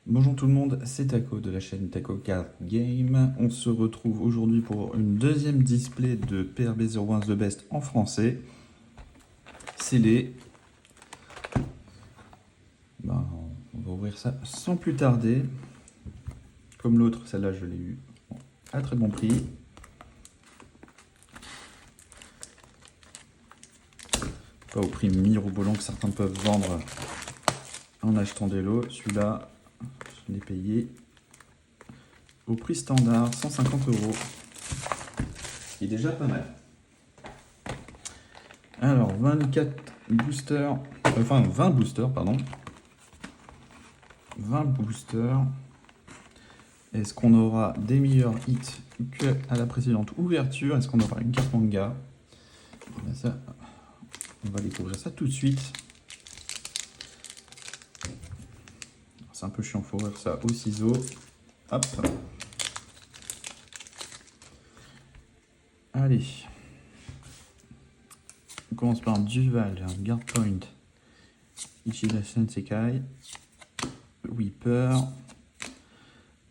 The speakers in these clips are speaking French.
Bonjour tout le monde, c'est Taco de la chaîne Taco Card Game. On se retrouve aujourd'hui pour une deuxième display de PRB 01 The Best en français. Scellé. On va ouvrir ça sans plus tarder. Comme l'autre, celle-là je l'ai eu à très bon prix. Pas au prix mirobolant que certains peuvent vendre en achetant des lots. Celui-là, je l'ai payé au prix standard, 150 €. Ce qui est déjà pas mal. Alors, 24 boosters, enfin 20 boosters, pardon. 20 boosters. Est-ce qu'on aura des meilleurs hits que à la précédente ouverture? Est-ce qu'on aura une carte manga? Ça, on va découvrir ça tout de suite. C'est un peu chiant, il faut ouvrir ça au ciseau. Hop. Allez. On commence par Duval, Guard Point, Ichida Sensekai, Weeper,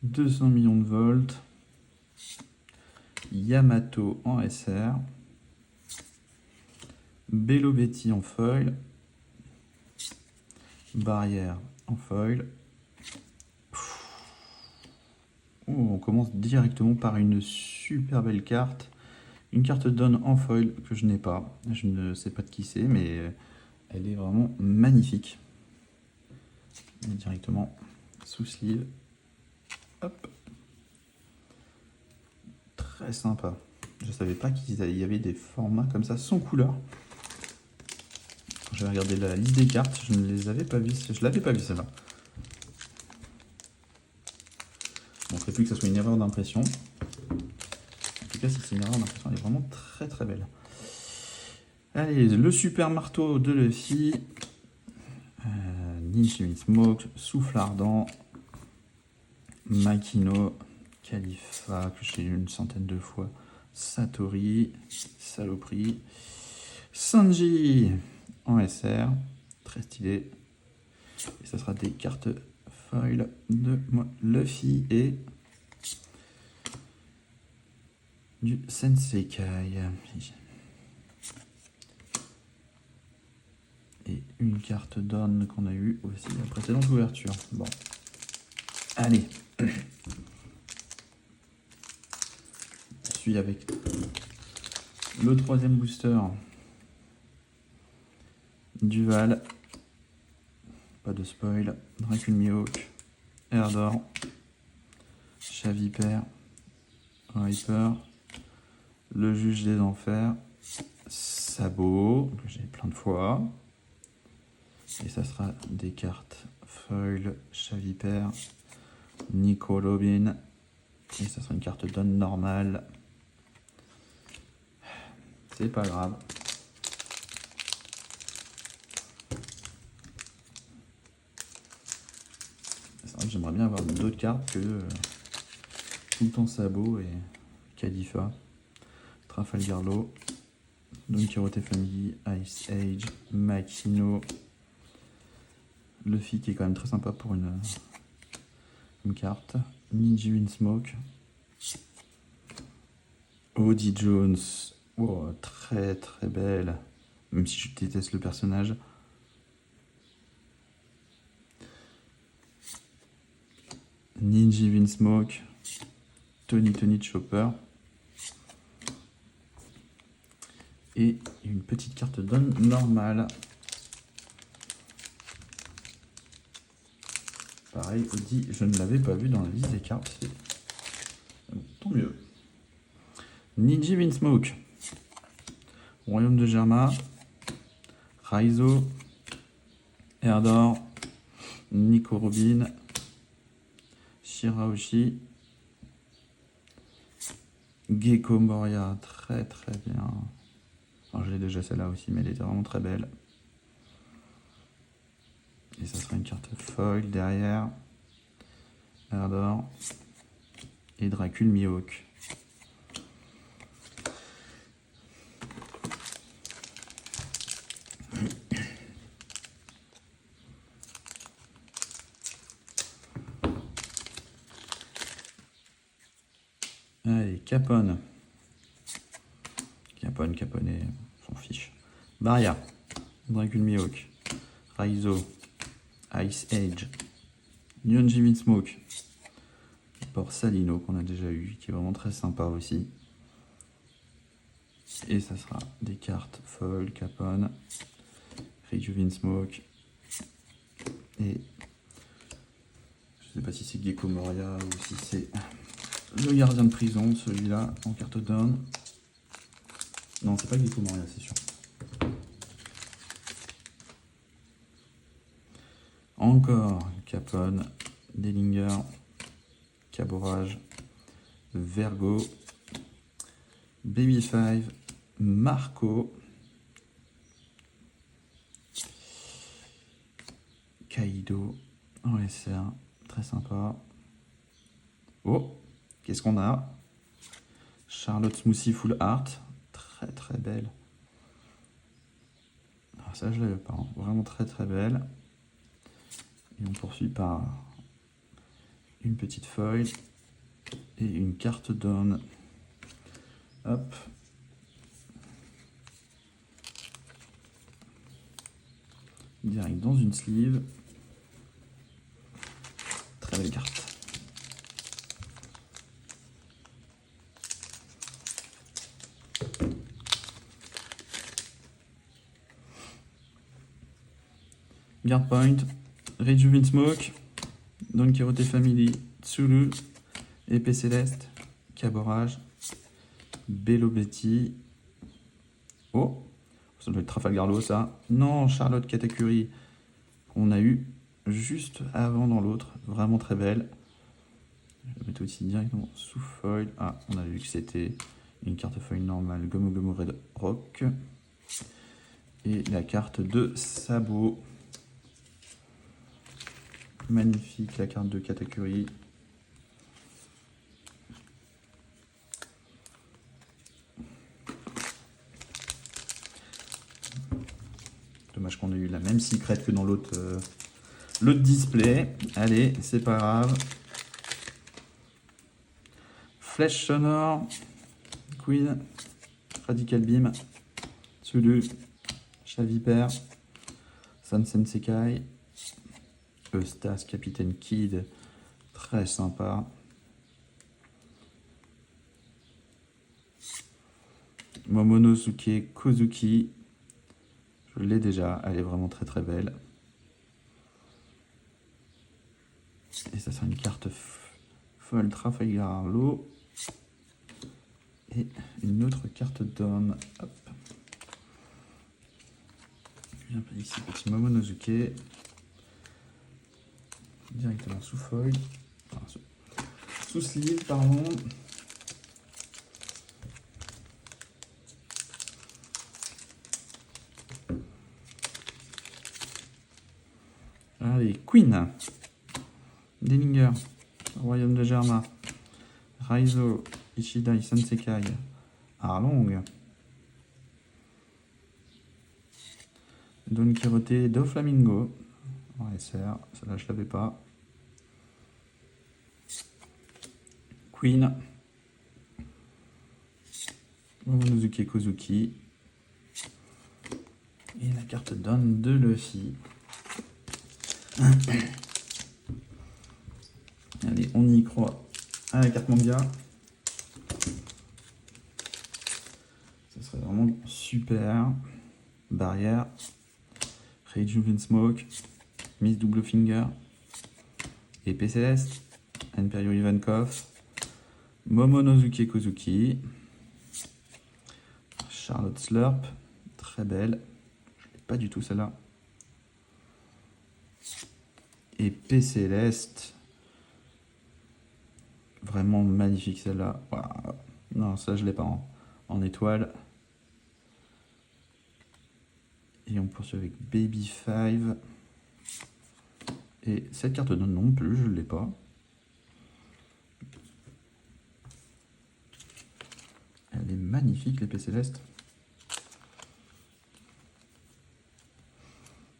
200 millions de volts, Yamato en SR, Bello Betty en foil, Barrière en foil. On commence directement par une super belle carte. Une carte Dawn en foil que je n'ai pas. Je ne sais pas de qui c'est, mais elle est vraiment magnifique. Et directement sous sleeve. Hop. Très sympa. Je savais pas qu'il y avait des formats comme ça sans couleur. Quand j'avais regardé la liste des cartes, je ne les avais pas vues. Je l'avais pas vu celle-là. Bon, il ne faudrait plus que ça soit une erreur d'impression. En tout cas, si c'est une erreur d'impression, elle est vraiment très très belle. Allez, le super marteau de Luffy. Ninja Smoke, Souffle Ardent, Makino, Khalifa, que j'ai eu une centaine de fois, Satori, Saloperie, Sanji en SR, très stylé. Et ça sera des cartes foil de Luffy et du Sensekai. Et une carte Dawn qu'on a eu aussi à la précédente ouverture. Bon. Allez. Je suis avec le troisième booster. Duval. Pas de spoil. Dracul Mihawk. Erdor. Chaviper. Reaper. Le juge des enfers. Sabot, que j'ai plein de fois. Et ça sera des cartes foil, Chaviper, Nico Robin. Et ça sera une carte Dawn normale. C'est pas grave. C'est vrai que j'aimerais bien avoir d'autres cartes que tout le temps Sabot et Khalifa, Trafalgar Law, Don Quirote Family, Ice Age, Makino, Luffy qui est quand même très sympa pour une carte, Ninja Smoke, Odie Jones, oh, très très belle, même si je déteste le personnage. Ninja Smoke, Tony Chopper. Et une petite carte Dawn normale. Pareil, Audi, je ne l'avais pas vu dans la liste des cartes. Tant mieux. Ninja Smoke. Royaume de Germa. Raizo. Erdor. Nico Robin. Shirahoshi. Gecko Moria, très très bien. Alors, je l'ai déjà celle-là aussi, mais elle était vraiment très belle. Et ça sera une carte foil derrière. Erdor. Et Dracul Mihawk. Allez, Capone. Caponet, on s'en fiche. Baria, Dracul Mihawk, Raizo, Ice Age, Nyonji Vinsmoke, Borsalino qu'on a déjà eu, qui est vraiment très sympa aussi. Et ça sera des cartes foil, Capone, Riju Vinsmoke, et je sais pas si c'est Gecko Moria ou si c'est le gardien de prison, celui-là, en carte down. Non, c'est pas Gecko Moria, c'est sûr. Encore Capone, Dellinger, Caborage, Vergo, Baby 5, Marco, Kaido, OSR, très sympa. Oh, qu'est-ce qu'on a? Charlotte Smoothie Full Art, très très belle. Ah, ça je l'avais pas, hein. Vraiment très très belle. Et on poursuit par une petite feuille et une carte d'homme. Hop. Direct dans une sleeve. Très belle carte. Guard Point, Riju Vinsmoke, Don Quixote Family, Tsulu, Épée Céleste, Caborage, Bello Betty. Oh, ça doit être Trafalgar Law ça. Non, Charlotte Katakuri, qu'on a eu juste avant dans l'autre. Vraiment très belle. Je vais la mettre aussi directement sous foil. Ah, on a vu que c'était une carte foil normale, Gomu Gomu Red Rock. Et la carte de Sabot. Magnifique, la carte de Katakuri. Dommage qu'on ait eu la même secret que dans l'autre display. Allez, c'est pas grave. Flèche sonore, Queen, Radical Beam, Tsulu, Chaviper, Sansen Sekai, Eustas, Capitaine Kid, très sympa. Momonosuke Kozuki, je l'ai déjà, elle est vraiment très très belle. Et ça sera une carte folle Trafalgar Law. Et une autre carte d'homme. Hop. Je viens ici, petit Momonosuke. Directement sous foil. Enfin, sous sleeve, pardon. Allez, Queen. Dellinger. Royaume de Germa. Raizo. Ishida Isansekai. Arlong. Don Quixote Do Flamingo. SR, celle-là je l'avais pas. Queen. Momonosuke Kozuki. Et la carte d'homme de Luffy. Allez, on y croit. À la carte manga. Ça serait vraiment super. Barrière. Riju Vinsmoke. Miss Double Finger. Épée Céleste. Imperio Ivankov. Momonosuke Kozuki. Charlotte Slurp. Très belle. Je l'ai pas du tout celle-là. Épée Céleste. Vraiment magnifique celle-là. Wow. Non, ça je l'ai pas en étoile. Et on poursuit avec Baby 5. Et cette carte non plus, je ne l'ai pas. Elle est magnifique, l'épée céleste.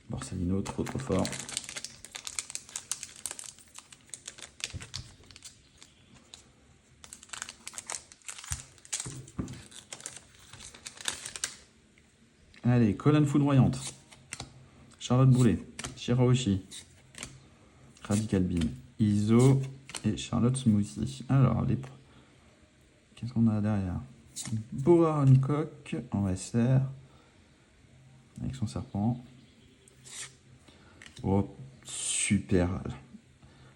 Borsalino, trop fort. Allez, Colonne Foudroyante. Charlotte Broulet. Shirahoshi. Radical Beam. Iso et Charlotte Smoothie. Alors, qu'est-ce qu'on a derrière? Boa Hancock en SR. Avec son serpent. Oh, super.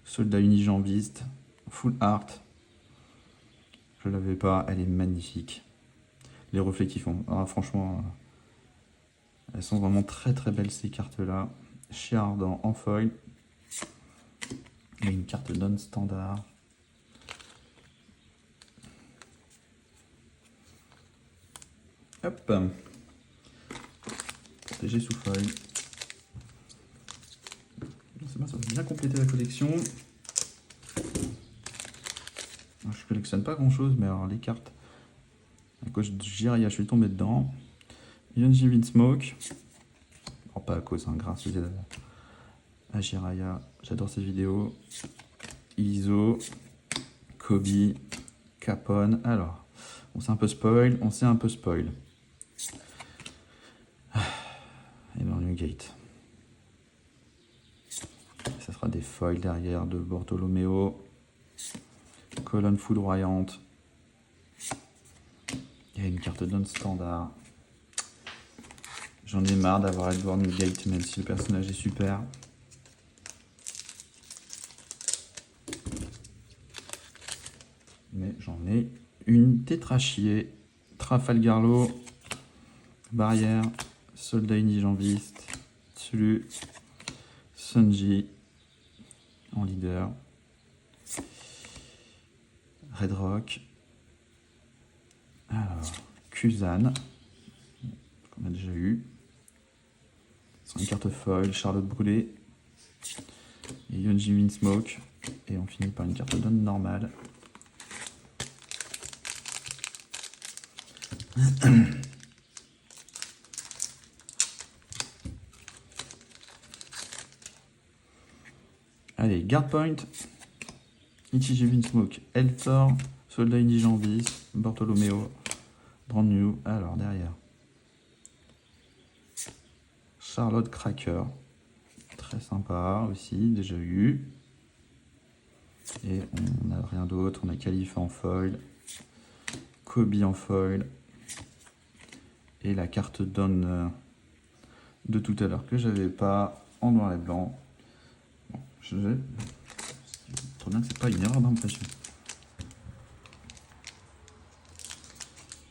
Soldat unijambiste. Full art. Je l'avais pas, elle est magnifique. Les reflets qu'ils font. Ah, franchement, elles sont vraiment très très belles ces cartes-là. Chez Ardent en foil. Et une carte Dawn standard. Hop. Protégé sous foil. C'est bien, ça va bien compléter la collection. Alors, je collectionne pas grand chose, mais alors les cartes. À cause de Jiraiya, je suis tombé dedans. Yonji Vinsmoke. Oh, pas à cause, hein, grâce à Jiraiya. J'adore ces vidéos. Iso. Kobe. Capone. Alors, on s'est un peu spoil. Et dans Newgate. Ça sera des foils derrière de Bortolomeo. Colonne Foudroyante. Il y a une carte Dawn standard. J'en ai marre d'avoir Edward Newgate, même si le personnage est super. Mais j'en ai une tétrachier. Trafalgarlo. Barrière. Soldat unijambiste. Tsulu. Sunji. En leader. Red Rock. Alors, Kuzan. Qu'on a déjà eu. C'est une carte foil. Charlotte Brûlée. Et Yonji Vinsmoke. Et on finit par une carte Dawn normale. Allez, Guard Point. Ichiji Vinsmoke. Eltor. Soldat unijambiste. Bortolomeo. Brand New. Alors, derrière. Charlotte Cracker. Très sympa aussi, déjà eu. Et on n'a rien d'autre. On a Khalifa en foil. Kobe en foil. Et la carte Dawn de tout à l'heure que j'avais pas en noir et blanc. Bon, trop bien que c'est pas une erreur d'impression.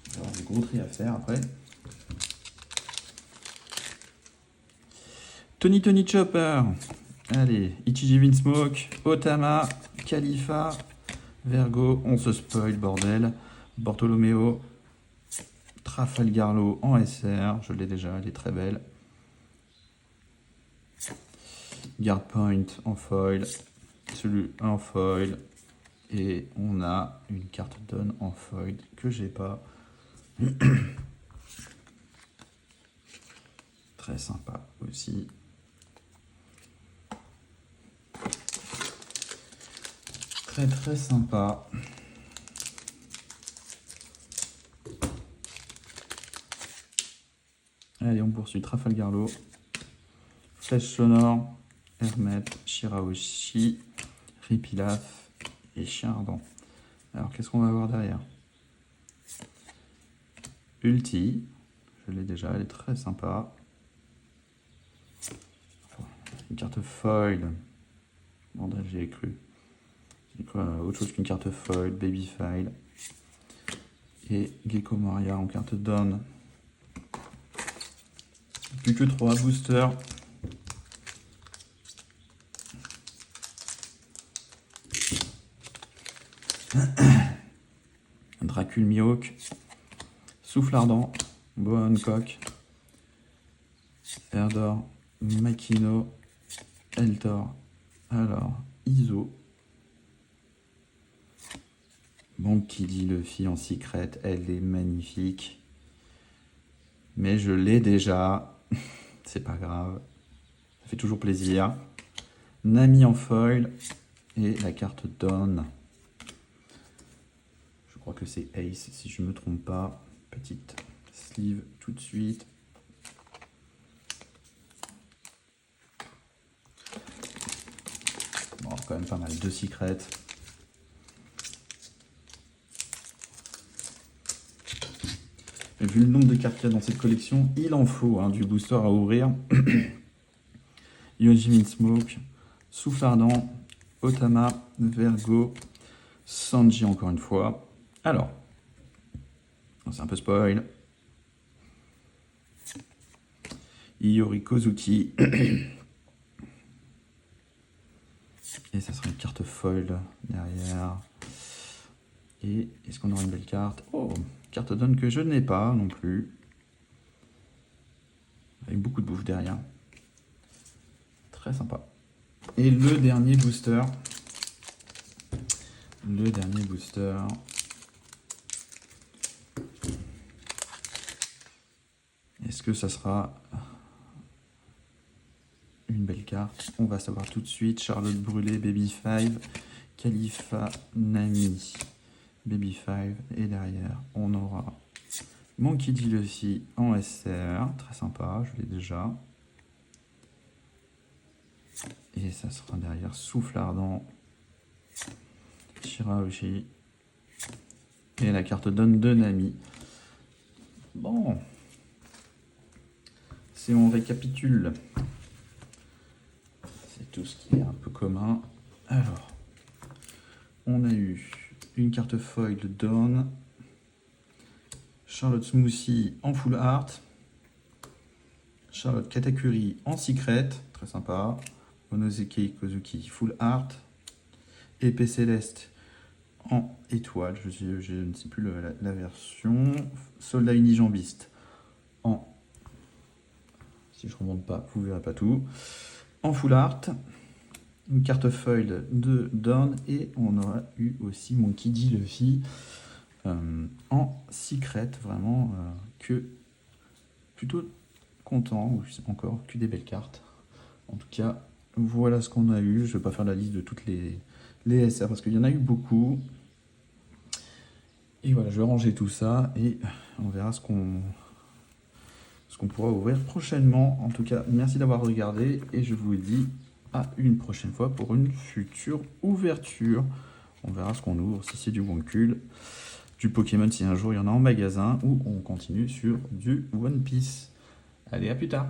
Il va y avoir des gros tri à faire après. Tony Chopper. Allez, Ichiji Vinsmoke, Otama, Khalifa, Vergo, on se spoil, bordel. Bortolomeo, Trafalgarlo en SR, je l'ai déjà, elle est très belle. Guard Point en foil, celui en foil. Et on a une carte Dawn en foil que j'ai pas. Très sympa aussi. Très sympa. Allez, on poursuit. Trafalgarlo, Flèche Sonore, Hermet, Shirahoshi, Ripilaf et Chien Ardent. Alors, qu'est-ce qu'on va avoir derrière? Ulti, je l'ai déjà, elle est très sympa. Une carte foil. Bordel, j'y ai cru. C'est quoi autre chose qu'une carte foil? Baby File. Et Gecko Moria en carte Dawn. Plus que 3 boosters. Dracul Mihawk. Souffle Ardent. Boa Hancock. Erdor. Makino. Eltor. Alors, Iso. Bon, qui dit Luffy en secret, elle est magnifique. Mais je l'ai déjà. C'est pas grave. Ça fait toujours plaisir. Nami en foil. Et la carte Dawn. Je crois que c'est Ace, si je me trompe pas. Petite sleeve tout de suite. quand même pas mal. 2 secrets. Et vu le nombre de cartes qu'il y a dans cette collection, il en faut hein, du booster à ouvrir. Yojimin Smoke, Souffle Ardent, Otama, Vergo, Sanji encore une fois. Alors, c'est un peu spoil. Iori Kozuki. Et ça sera une carte foil derrière. Et est-ce qu'on aura une belle carte? Oh, carte donne que je n'ai pas non plus. Avec beaucoup de bouffe derrière. Très sympa. Et le dernier booster. Le dernier booster. Est-ce que ça sera une belle carte? On va savoir tout de suite. Charlotte Brûlé, Baby 5, Khalifa, Nami, Baby 5. Et derrière, on aura Monkey D. Luffy en SR. Très sympa, je l'ai déjà. Et ça sera derrière Souffle Ardent, Shirahoshi. Et la carte donne de Nami. Bon. Si on récapitule, c'est tout ce qui est un peu commun. Alors, on a eu une carte foil de Dawn, Charlotte Smoothie en full art, Charlotte Katakuri en secret, très sympa, Onoseki Kozuki full art, Épée Céleste en étoile, je ne sais plus la version, Soldat Unijambiste en, si je ne remonte pas, vous ne verrez pas tout, en full art, une carte foil de Dawn, et on aura eu aussi Monkey D. Luffy en secret, vraiment que plutôt content, ou encore que des belles cartes. En tout cas, voilà ce qu'on a eu. Je ne vais pas faire la liste de toutes les SR parce qu'il y en a eu beaucoup. Et voilà, je vais ranger tout ça et on verra ce qu'on pourra ouvrir prochainement. En tout cas, merci d'avoir regardé et je vous dis à une prochaine fois pour une future ouverture. On verra ce qu'on ouvre, si c'est du Wonkul, du Pokémon si un jour il y en a en magasin, ou on continue sur du One Piece. Allez, à plus tard!